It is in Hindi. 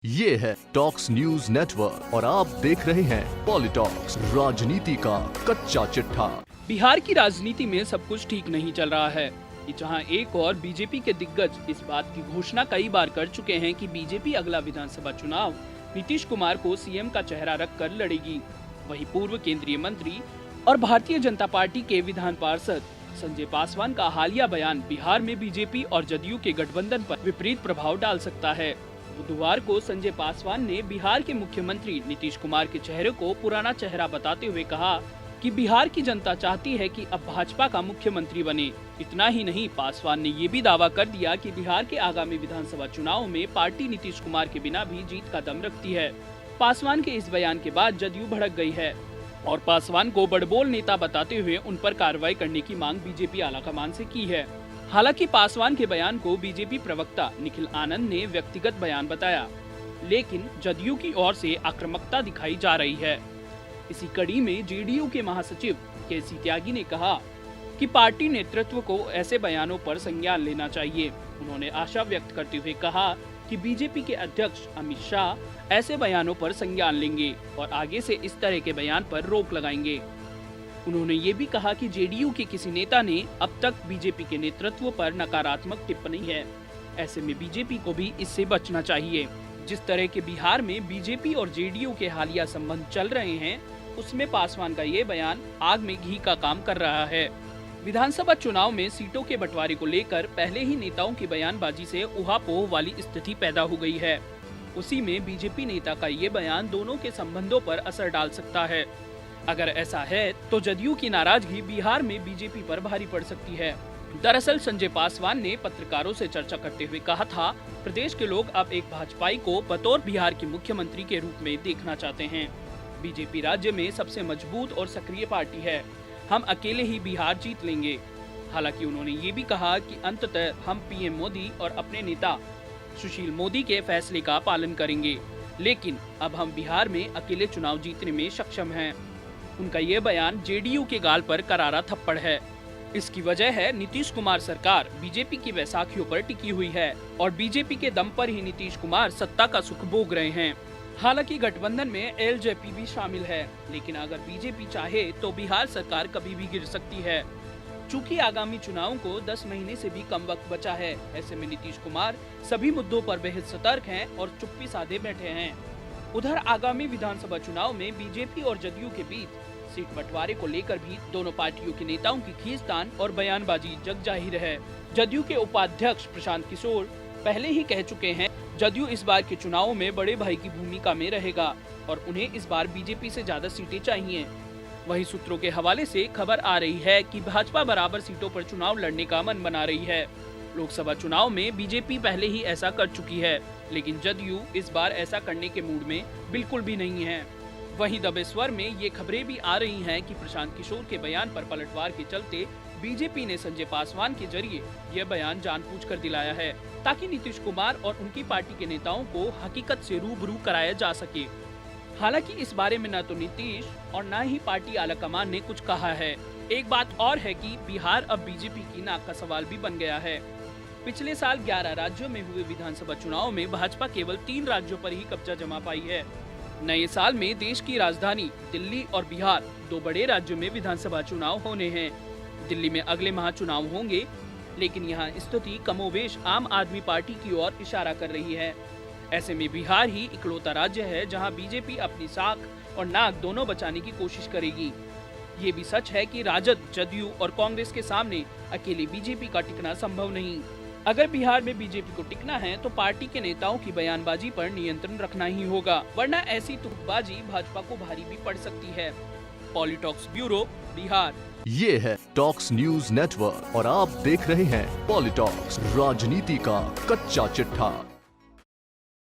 ये है टॉक्स न्यूज नेटवर्क और आप देख रहे हैं पॉलिटॉक्स, राजनीति का कच्चा चिट्ठा। बिहार की राजनीति में सब कुछ ठीक नहीं चल रहा है कि जहां एक और बीजेपी के दिग्गज इस बात की घोषणा कई बार कर चुके हैं कि बीजेपी अगला विधानसभा चुनाव नीतीश कुमार को सीएम का चेहरा रखकर लड़ेगी। वहीं पूर्व केंद्रीय मंत्री और भारतीय जनता पार्टी के विधान पार्षद संजय पासवान का हालिया बयान बिहार में बीजेपी और जदयू के गठबंधन पर विपरीत प्रभाव डाल सकता है। बुधवार को संजय पासवान ने बिहार के मुख्यमंत्री नीतीश कुमार के चेहरे को पुराना चेहरा बताते हुए कहा कि बिहार की जनता चाहती है कि अब भाजपा का मुख्यमंत्री बने। इतना ही नहीं, पासवान ने ये भी दावा कर दिया कि बिहार के आगामी विधानसभा चुनाव में पार्टी नीतीश कुमार के बिना भी जीत का दम रखती है। पासवान के इस बयान के बाद जदयू भड़क गई है और पासवान को बड़बोल नेता बताते हुए उन पर कार्रवाई करने की मांग बीजेपी आलाकमान से की है। हालांकि पासवान के बयान को बीजेपी प्रवक्ता निखिल आनंद ने व्यक्तिगत बयान बताया, लेकिन जदयू की ओर से आक्रामकता दिखाई जा रही है। इसी कड़ी में जेडीयू के महासचिव केसी त्यागी ने कहा कि पार्टी नेतृत्व को ऐसे बयानों पर संज्ञान लेना चाहिए। उन्होंने आशा व्यक्त करते हुए कहा कि बीजेपी के अध्यक्ष अमित शाह ऐसे बयानों पर संज्ञान लेंगे और आगे से इस तरह के बयान पर रोक लगाएंगे। उन्होंने ये भी कहा कि जेडीयू के किसी नेता ने अब तक बीजेपी के नेतृत्व पर नकारात्मक टिप्पणी है। ऐसे में बीजेपी को भी इससे बचना चाहिए। जिस तरह के बिहार में बीजेपी और जेडीयू के हालिया संबंध चल रहे हैं, उसमें पासवान का ये बयान आग में घी का काम कर रहा है। विधानसभा चुनाव में सीटों के बंटवारे को लेकर पहले ही नेताओं की बयानबाजी से उहापोह वाली स्थिति पैदा हो गई है। उसी में बीजेपी नेता का ये बयान दोनों के संबंधों पर असर डाल सकता है। अगर ऐसा है तो जदयू की नाराजगी बिहार में बीजेपी पर भारी पड़ सकती है। दरअसल संजय पासवान ने पत्रकारों से चर्चा करते हुए कहा था, प्रदेश के लोग अब एक भाजपाई को बतौर बिहार के मुख्यमंत्री के रूप में देखना चाहते हैं। बीजेपी राज्य में सबसे मजबूत और सक्रिय पार्टी है। हम अकेले ही बिहार जीत लेंगे। हालांकि उन्होंने ये भी कहा कि अंततः हम पीएम मोदी और अपने नेता सुशील मोदी के फैसले का पालन करेंगे, लेकिन अब हम बिहार में अकेले चुनाव जीतने में सक्षम हैं। उनका ये बयान जेडीयू के गाल पर करारा थप्पड़ है। इसकी वजह है नीतीश कुमार सरकार बीजेपी की बैसाखियों पर टिकी हुई है और बीजेपी के दम पर ही नीतीश कुमार सत्ता का सुख भोग रहे हैं। हालांकि गठबंधन में एलजेपी भी शामिल है, लेकिन अगर बीजेपी चाहे तो बिहार सरकार कभी भी गिर सकती है। चूँकि आगामी चुनावों को 10 महीने से भी कम वक्त बचा है, ऐसे में नीतीश कुमार सभी मुद्दों पर बेहद सतर्क हैं और चुप्पी साधे बैठे हैं। उधर आगामी विधानसभा चुनाव में बीजेपी और जदयू के बीच सीट बंटवारे को लेकर भी दोनों पार्टियों के नेताओं की खींचतान और बयानबाजी जग जाहिर है। जदयू के उपाध्यक्ष प्रशांत किशोर पहले ही कह चुके हैं, जदयू इस बार के चुनावों में बड़े भाई की भूमिका में रहेगा और उन्हें इस बार बीजेपी से ज्यादा सीटें चाहिए। वहीं सूत्रों के हवाले से खबर आ रही है कि भाजपा बराबर सीटों पर चुनाव लड़ने का मन बना रही है। लोकसभा चुनाव में बीजेपी पहले ही ऐसा कर चुकी है, लेकिन जदयू इस बार ऐसा करने के मूड में बिल्कुल भी नहीं है। वहीं दबेश्वर में ये खबरें भी आ रही हैं कि प्रशांत किशोर के बयान पर पलटवार के चलते बीजेपी ने संजय पासवान के जरिए यह बयान जानबूझकर दिलाया है, ताकि नीतीश कुमार और उनकी पार्टी के नेताओं को हकीकत से रूबरू कराया जा सके। हालांकि इस बारे में न तो नीतीश और न ही पार्टी आलाकमान ने कुछ कहा है। एक बात और है कि बिहार अब बीजेपी की नाक का सवाल भी बन गया है। पिछले साल 11 राज्यों में हुए विधानसभा चुनाव में भाजपा केवल 3 राज्यों पर ही कब्जा जमा पाई है। नए साल में देश की राजधानी दिल्ली और बिहार, 2 बड़े राज्यों में विधानसभा चुनाव होने हैं। दिल्ली में अगले माह चुनाव होंगे, लेकिन यहाँ स्थिति कमोबेश आम आदमी पार्टी की ओर इशारा कर रही है। ऐसे में बिहार ही इकलौता राज्य है जहाँ बीजेपी अपनी साख और नाक दोनों बचाने की कोशिश करेगी। ये भी सच है कि राजद, जदयू और कांग्रेस के सामने अकेले बीजेपी का टिकना संभव नहीं। अगर बिहार में बीजेपी को टिकना है तो पार्टी के नेताओं की बयानबाजी पर नियंत्रण रखना ही होगा, वरना ऐसी तुकबाजी भाजपा को भारी भी पड़ सकती है। पॉलिटॉक्स ब्यूरो, बिहार। ये है टॉक्स न्यूज नेटवर्क और आप देख रहे हैं पॉलिटॉक्स, राजनीति का कच्चा चिट्ठा।